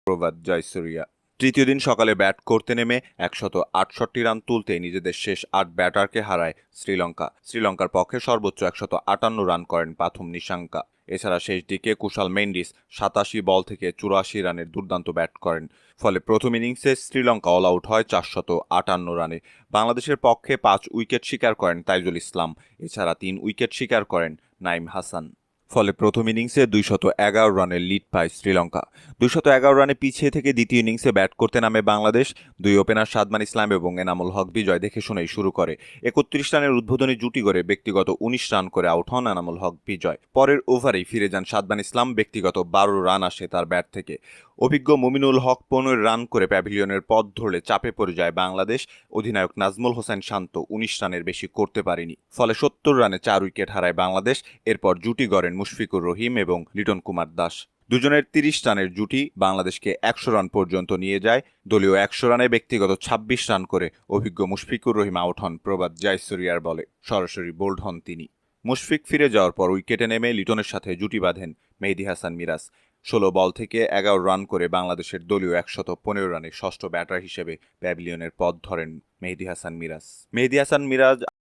প্রভাত জয়সূরিয়া। তৃতীয় দিন সকালে ব্যাট করতে নেমে 168 রান তুলতেই নিজেদের শেষ 8 ব্যাটারকে হারায় শ্রীলঙ্কা। শ্রীলঙ্কার পক্ষে সর্বোচ্চ 158 রান করেন পাথুম নিশাঙ্কা। এছাড়া শেষ দিকে কুশাল মেন্ডিস 87 বল থেকে 84 রানের দুর্দান্ত ব্যাট করেন। ফলে প্রথম ইনিংসে শ্রীলঙ্কা অল আউট হয় 458 রানে। বাংলাদেশের পক্ষে 5 উইকেট শিকার করেন তাইজুল ইসলাম। এছাড়া 3 উইকেট শিকার করেন নাইম হাসান। ফলে প্রথম ইনিংসে 211 রানের লিড পায় শ্রীলঙ্কা। 211 রানে পিছিয়ে থেকে দ্বিতীয় ইনিংসে ব্যাট করতে নামে বাংলাদেশ। দুই ওপেনার সাদমান ইসলাম এবং এনামুল হক বিজয় দেখে শুনেই শুরু করে। 31 রানের উদ্বোধনী জুটি গড়ে ব্যক্তিগত 19 রান করে আউট হন এনামুল হক বিজয়। পরের ওভারেই ফিরে যান সাদমান ইসলাম। ব্যক্তিগত 12 রান আসে তার ব্যাট থেকে। অভিজ্ঞ মুমিনুল হক 15 রান করে প্যাভিলিয়নের পথ ধরলে চাপে পড়ে যায় বাংলাদেশ। অধিনায়ক নাজমুল হোসেন শান্ত 19 রানের বেশি করতে পারেনি। ফলে 70 রানে 4 উইকেট হারায় বাংলাদেশ। এরপর জুটি গড়েন মুশফিকুর রহিম এবং লিটন কুমার দাস। দুজনের 30 রানের জুটি বাংলাদেশকে 100 রান পর্যন্ত নিয়ে যায়। দলীয় 100 রানে ব্যক্তিগত 26 রান করে অভিজ্ঞ মুশফিকুর রহিম আউট হন প্রভাত জয়সূরিয়ার বলে। সরাসরি বোল্ড হন তিনি। মুশফিক ফিরে যাওয়ার পর উইকেটে নেমে লিটনের সাথে জুটি বাঁধেন মেহেদী হাসান মিরাজ। 16 বল থেকে 11 রান করে বাংলাদেশের দলীয় 115 রানে ষষ্ঠ ব্যাটার হিসেবে প্যাভিলিয়নের পথ ধরেন মেহেদী হাসান মিরাজ।